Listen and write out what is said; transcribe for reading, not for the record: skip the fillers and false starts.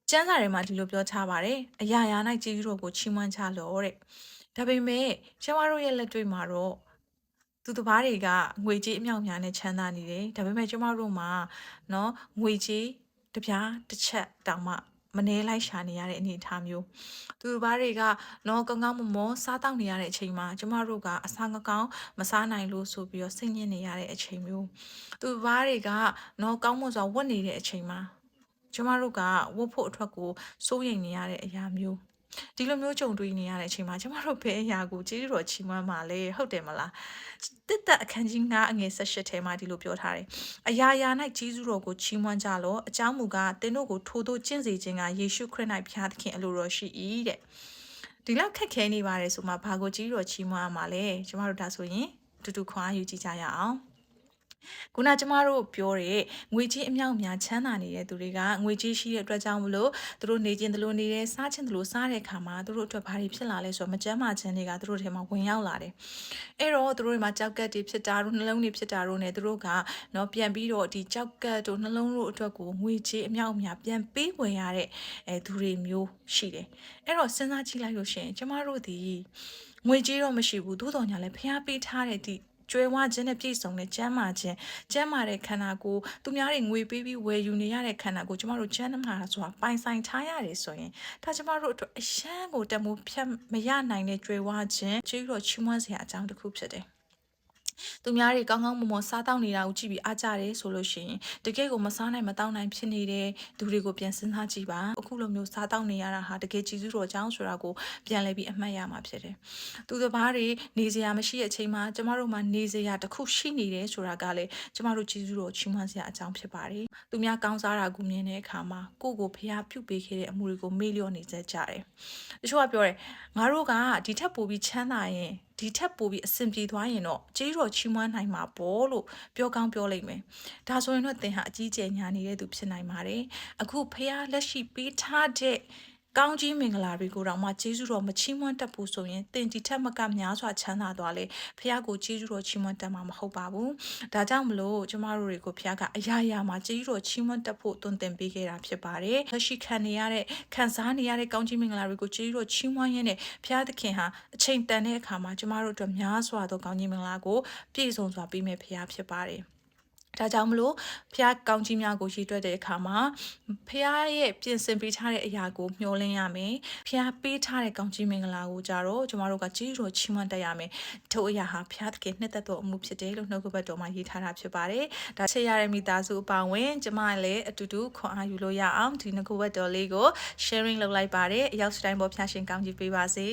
ကျမ်းစာထဲမှာဒီလိုပြောထားပါတယ်အရာရာ၌ကျေးဇူးတော်ကိုချီးမွမ်းချလို့တဲ့ဒါပေမဲ့ကျမတို့ရဲ့လက်တွေ့မှာတော့သူတစ်ပါးတွေကငွေကြေးအမြောက်များနဲ့ချမ်းသာနေတယ်ဒါပေမဲ့ကျမတို့မှာเนาะငွေကြေးတစ်ပြားတစ်ချက်တောင်မှမနှဲလိုက်ရှာနေရတဲ့အနေအထားမျိုးသူတစ်ပါးတွေကနော်ကောင်းကောင်းမွန်မွန်စားတောက်နေရတဲ့အချိန်မှာကျမတို့ကအစားကောင်းမစားနိုင်လို့ဆိုပြီးတော့စိတ်ညစ်နေရတဲ့အချိန်မျိုးသူတစ်ပါးတွေကနော်ကောင်းမွန်စွာဝတ်နေတဲ့အချိန်မှာကျမတို့ကဝတ်ဖို့အထွက်ကိုစိုးရိမ်နေရတဲ့အရာမျိုးဒီလိုမျိုးကြုံတွေ့နေရတဲ့အချိန်မှာကျမတို့ဘယ်အရာကိုကျေးဇူးတော်ချီးမွမ်းမှာလဲဟုတ်တယ်မလားတစ်သက်အခန်းကြီး9အငယ်18ထဲမှာဒီလိုပြောထားတယ်အရာရာ၌ကျေးဇူးတော်ကိုချီးမွမ်းကြလော့အကြောင်းမူကားသင်တို့ကိုထိုသို့ကျင့်စေခြင်းကယေရှုခရစ်၌ဖျားသခင်အလိုတော်ရှိ၏တဲ့ဒီလောက်ခက်ခဲနေပါတယ်ဆိုမှဘာကိုကျေးဇူးတော်ချီးမွမ်းရမှာလဲကျမတို့ဒါဆိုရင်တူတူခွန်အားယူကြည့်ကြရအောင်ခုနကျမတို့ပြောတဲ့ငွေကြေးအမြောက်များချမ်းသာနေတဲ့သူတွေကငွေကြေးရှိတဲ့အတွက်ကြောင့်မလို့သူတို့နေခြင်းတလို့နေတယ်စားခြင်းတလို့စားတဲ့အခါမှာသူတို့အတွက်ဘာတွေဖြစ်လာလဲဆိုတော့မကျန်းမာခြင်းတွေကသူတို့ထဲမှာဝင်ရောက်လာတယ်။အဲ့တော့သူတို့တွေမှာကြောက်ကက်တွေဖြစ်တာတို့နှလုံးတွေဖြစ်တာတို့ ਨੇ သူတို့ကနော်ပြန်ပြီးတော့ဒီကြောက်ကက်တို့နှလုံးတို့အတွက်ကိုငွေကြေးအမြောက်များပြန်ပေးဝယ်ရတဲ့သူတွေမျိုးရှိတယ်။အဲ့တော့စဉ်းစားကြည့်လိုက်လို့ရှိရင်ကျမတို့ဒီငွေကြေးတော့မရှိဘူးသို့တော်ညာလည်းဖျားပေးထားတဲ့ဒီကျွဲဝခြင်းနဲ့ပြည့်စုံတဲ့ကျမ်းမာခြင်းကျမ်းမာတဲ့ခန္ဓာကိုယ်သူများတွေငွေပေးပြီးဝယ်ယူနေရတဲ့ခန္ဓာကိုယ်ကျမတို့ကျမ်းမာဆိုတာပိုင်ဆိုင်ထားရတယ်ဆိုရင်ဒါကျမတို့အတွက်အရှမ်းကိုတမိုးဖြတ်မရနိုင်တဲ့ကျွဲဝခြင်းကျေးဇူးတော်ချီးမွမ်းစရာအကြောင်းတစ်ခုဖြစ်တယ်သူများတွေကောင်းကောင်းမွန်မွန်စားတောက်နေတာကိုကြည့်ပြီးအားကြတယ်ဆိုလို့ရှိရင်တကယ်ကိုမစားနိုင်မတောက်နိုင်ဖြစ်နေတဲ့သူတွေကိုပြန်စဉ်းစားကြည့်ပါအခုလိုမျိုးစားတောက်နေရတာဟာတကယ်ကျေးဇူးတော်ကြောင့်ဆိုတာကိုပြန်လဲပြီးအမှတ်ရမှာဖြစ်တယ်သူတစ်ပါးတွေနေစရာမရှိတဲ့အချိန်မှာကျမတို့မှာနေစရာတစ်ခုရှိနေတယ်ဆိုတာကလည်းကျမတို့ကျေးဇူးတော်ချီးမွမ်းစရာအကြောင်းဖြစ်ပါတယ်သူများကောင်းစားတာကိုမြင်တဲ့အခါမှာကိုယ့်ကိုဖျားပြုတ်ပေးခဲ့တဲ့အမှုတွေကိုမေ့လျော့နေကြတယ်တချို့ကပြောတယ်ငါတို့ကဒီထက်ပိုပြီးချမ်းသာရင်ဒီထက်ပိုပြီးအဆင်ပြေသွားရင်တော့ကျေးဇူးတော်ချီးမွမ်းနိုင်မှာပေါ့လို့ပြောကောင်းပြောလိမ့်မယ်ဒါဆိုရင်တော့သင်ဟာအကြီးကျယ်ညာနေတဲ့သူဖြစ်နိုင်ပါတယ်အခုဖះလက်ရှိပေးထားတဲ့ကောင်းကြီးမင်္ဂလာတွေကိုတော့မှကျေးဇူးတော်မချီးမွမ်းတတ်ဘူးဆိုရင်သင်ဒီထက်မကများစွာချမ်းသာသွားလေဖះကိုကျေးဇူးတော်ချီးမွမ်းတတ်မှာမဟုတ်ပါဘူးဒါကြောင့်မလို့ကျမတို့တွေကိုဖះကအရာရာမှာကျေးဇူးတော်ချီးမွမ်းတတ်ဖို့တွင်တင်ပေးခဲ့တာဖြစ်ပါတယ်လက်ရှိခံစားနေရတဲ့ကောင်းကြီးမင်္ဂလာတွေကိုကျေးဇူးတော်ချီးမွမ်းရင်းနဲ့ဖះသခင်ဟာအချိန်တန်တဲ့အခါမှာကျမတို့အတွက်များစွာသောကောင်းကြီးမင်္ဂလာကိုပြည့်စုံစွာပေးမဲ့ဖះဖြစ်ပါတယ်ဒါကြောင့်မလို့ဖះကောင်းကြီးများကိုရည်တွက်တဲ့အခါမှာဖះရဲ့ပြင်ဆင်ပေးထားတဲ့အရာကိုမျှော်လင့်ရမယ်ဖះပေးထားတဲ့ကောင်းကြီးမင်္ဂလာကိုကြတော့ကျမတို့ကကျေးဇူးတော်ချီးမွမ်းတတ်ရမယ်ထို့အရာဟာဖះသခင်နှစ်သက်သောအမှုဖြစ်တယ်လို့နှုတ်ကပတ်တော်မှာရေးထားတာဖြစ်ပါတယ်ဒါချစ်ရတဲ့မိသားစုအပေါင်းဝင်ကျမလည်းအတူတူခွန်အားယူလို့ရအောင်ဒီနှုတ်ကပတ်တော်လေးကို sharing လုပ်လိုက်ပါတယ်အရောက်စတိုင်းပေါ်ဖះရှင်ကောင်းကြီးပေးပါစေ